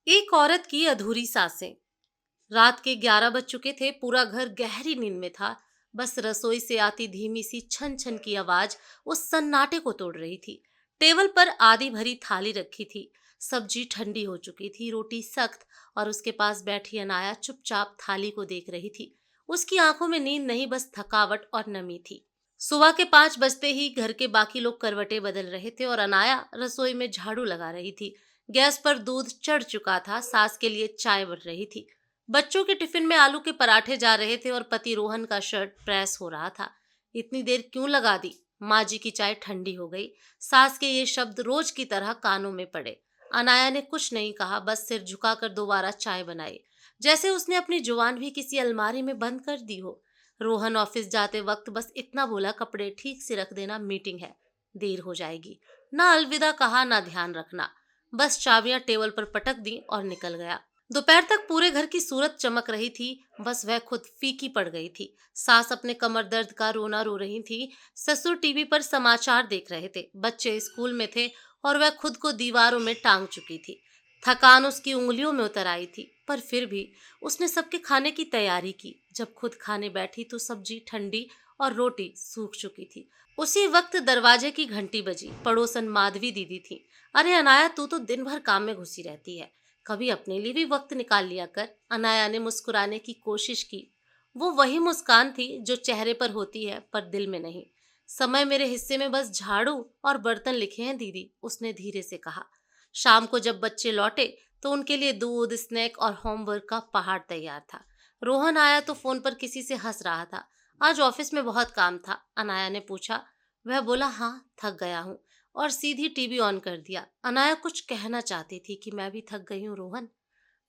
एक औरत की अधूरी सांसें। रात के 11 बज चुके थे। पूरा घर गहरी नींद में था। बस रसोई से आती धीमी सी छन छन की आवाज उस सन्नाटे को तोड़ रही थी। टेबल पर आधी भरी थाली रखी थी। सब्जी ठंडी हो चुकी थी, रोटी सख्त, और उसके पास बैठी अनाया चुपचाप थाली को देख रही थी। उसकी आंखों में नींद नहीं, बस थकावट और नमी थी। सुबह के 5 बजते ही घर के बाकी लोग करवटें बदल रहे थे और अनाया रसोई में झाड़ू लगा रही थी। गैस पर दूध चढ़ चुका था, सास के लिए चाय बन रही थी। बच्चों के टिफिन में आलू के पराठे जा रहे थे और पति रोहन का शर्ट प्रेस हो रहा था। इतनी देर क्यों लगा दी? माँ जी की चाय ठंडी हो गई। सास के ये शब्द रोज की तरह कानों में पड़े। अनाया ने कुछ नहीं कहा, बस सिर झुकाकर दोबारा चाय बनाई, जैसे उसने अपनी जुबान भी किसी अलमारी में बंद कर दी हो। रोहन ऑफिस जाते वक्त बस इतना बोला, कपड़े ठीक से रख देना, मीटिंग है, देर हो जाएगी। ना अलविदा कहा, ना ध्यान रखना। बस चाबियां टेबल पर पटक दी और निकल गया। दोपहर तक पूरे घर की सूरत चमक रही थी, बस वह खुद फीकी पड़ गई थी। सास अपने कमर दर्द का रोना रो रही थी। ससुर टीवी पर समाचार देख रहे थे। बच्चे स्कूल में थे और वह खुद को दीवारों में टांग चुकी थी। थकान उसकी उंगलियों में उतर आई थी, पर फिर भी उसने सबके खाने की तैयारी की। जब खुद खाने बैठी तो सब्जी ठंडी और रोटी सूख चुकी थी। उसी वक्त दरवाजे की घंटी बजी। पड़ोसन माधवी दीदी थी। अरे अनाया, तू तो दिन भर काम में घुसी रहती है, कभी अपने लिए भी वक्त निकाल लिया कर। अनाया ने मुस्कुराने की कोशिश की। वो वही मुस्कान थी जो चेहरे पर होती है पर दिल में नहीं। समय मेरे हिस्से में बस झाड़ू और बर्तन लिखे हैं दीदी, उसने धीरे से कहा। शाम को जब बच्चे लौटे तो उनके लिए दूध, स्नैक और होमवर्क का पहाड़ तैयार था। रोहन आया तो फोन पर किसी से हंस रहा था। आज ऑफिस में बहुत काम था, अनाया ने पूछा। वह बोला, हाँ, थक गया हूँ, और सीधी टीवी ऑन कर दिया। अनाया कुछ कहना चाहती थी कि मैं भी थक गई हूँ रोहन,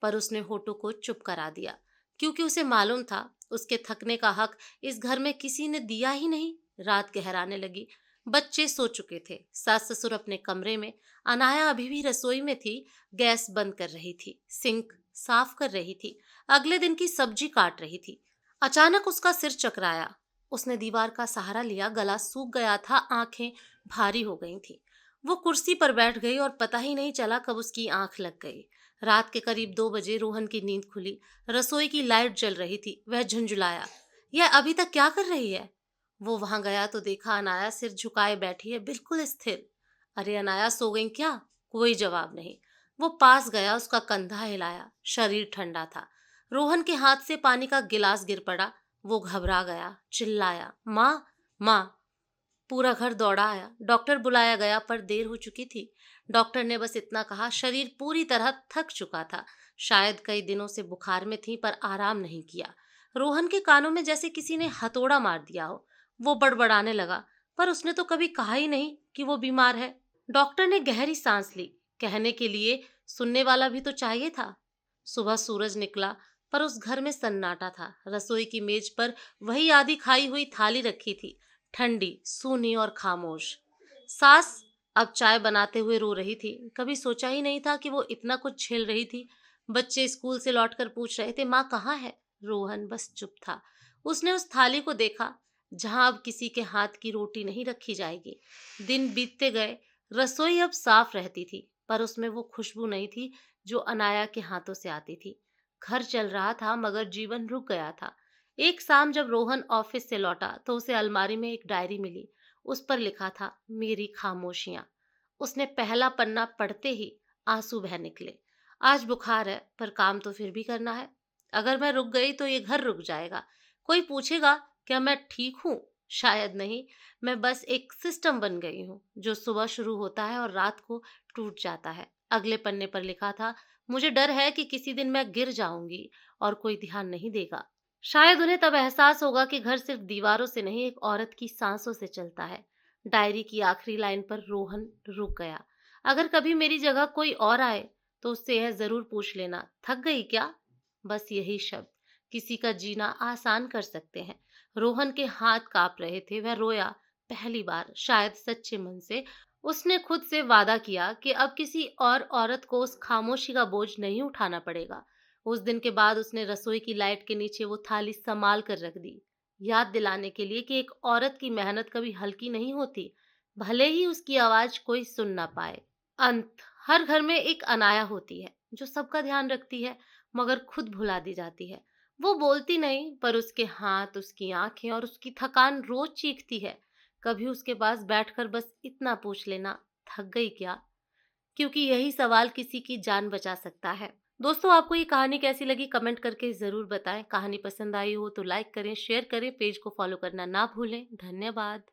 पर उसने होठों को चुप करा दिया, क्योंकि उसे मालूम था उसके थकने का हक इस घर में किसी ने दिया ही नहीं। रात गहराने लगी। बच्चे सो चुके थे, सास ससुर अपने कमरे में। अनाया अभी भी रसोई में थी, गैस बंद कर रही थी, सिंक साफ कर रही थी, अगले दिन की सब्जी काट रही थी। अचानक उसका सिर चकराया। उसने दीवार का सहारा लिया, गला सूख गया था, आंखें भारी हो गई थी। वो कुर्सी पर बैठ गई और पता ही नहीं चला कब उसकी आंख लग गई। रात के करीब 2 बजे रोहन की नींद खुली। रसोई की लाइट जल रही थी। वह झुंझुलाया, यह अभी तक क्या कर रही है? वो वहां गया तो देखा अनाया सिर झुकाए बैठी है, बिल्कुल स्थिर। अरे अनाया, सो गई क्या? कोई जवाब नहीं। वो पास गया, उसका कंधा हिलाया। शरीर ठंडा था। रोहन के हाथ से पानी का गिलास गिर पड़ा। वो घबरा गया, चिल्लाया, माँ, माँ। पूरा घर दौड़ा आया। डॉक्टर बुलाया गया, पर देर हो चुकी थी। डॉक्टर ने बस इतना कहा, शरीर पूरी तरह थक चुका था। शायद कई दिनों से बुखार में थी, पर आराम नहीं किया। रोहन के कानों में जैसे किसी ने हथौड़ा मार दिया हो। वो बड़बड़ाने लगा, पर उसने तो कभी कहा ही नहीं कि वो बीमार है। डॉक्टर ने गहरी सांस ली। कहने के लिए सुनने वाला भी तो चाहिए था। सुबह सूरज निकला, पर उस घर में सन्नाटा था। रसोई की मेज पर वही आधी खाई हुई थाली रखी थी, ठंडी, सूनी और खामोश। सास अब चाय बनाते हुए रो रही थी। कभी सोचा ही नहीं था कि वो इतना कुछ झेल रही थी। बच्चे स्कूल से लौटकर पूछ रहे थे, माँ कहाँ है? रोहन बस चुप था। उसने उस थाली को देखा जहां अब किसी के हाथ की रोटी नहीं रखी जाएगी। दिन बीतते गए। रसोई अब साफ रहती थी, पर उसमें वो खुशबू नहीं थी जो अनाया के हाथों से आती थी। घर चल रहा था, मगर जीवन रुक गया था। एक शाम जब रोहन ऑफिस से लौटा तो उसे अलमारी में एक डायरी मिली। उस पर लिखा था, मेरी खामोशियां। उसने पहला पन्ना पढ़ते ही आंसू बह निकले। आज बुखार है, पर काम तो फिर भी करना है। अगर मैं रुक गई तो ये घर रुक जाएगा। कोई पूछेगा, क्या मैं ठीक हूँ? शायद नहीं। मैं बस एक सिस्टम बन गई हूँ, जो सुबह शुरू होता है और रात को टूट जाता है। अगले पन्ने पर लिखा था, मुझे डर है कि किसी दिन मैं गिर जाऊंगी और कोई ध्यान नहीं देगा। शायद उन्हें तब एहसास होगा कि घर सिर्फ दीवारों से नहीं, एक औरत की सांसों से चलता है। डायरी की आखिरी लाइन पर रोहन रुक गया। अगर कभी मेरी जगह कोई और आए तो उससे यह जरूर पूछ लेना, थक गई क्या? बस यही शब्द किसी का जीना आसान कर सकते हैं। रोहन के हाथ कांप रहे थे। वह रोया, पहली बार, शायद सच्चे मन से। उसने खुद से वादा किया कि अब किसी और औरत को उस खामोशी का बोझ नहीं उठाना पड़ेगा। उस दिन के बाद उसने रसोई की लाइट के नीचे वो थाली संभाल कर रख दी, याद दिलाने के लिए कि एक औरत की मेहनत कभी हल्की नहीं होती, भले ही उसकी आवाज कोई सुन ना पाए। अंत, हर घर में एक अनाया होती है, जो सबका ध्यान रखती है मगर खुद भुला दी जाती है। वो बोलती नहीं पर उसके हाथ, उसकी आंखें और उसकी थकान रोज चीखती है। कभी उसके पास बैठकर बस इतना पूछ लेना, थक गई क्या? क्योंकि यही सवाल किसी की जान बचा सकता है। दोस्तों, आपको ये कहानी कैसी लगी कमेंट करके ज़रूर बताएं। कहानी पसंद आई हो तो लाइक करें, शेयर करें, पेज को फॉलो करना ना भूलें। धन्यवाद।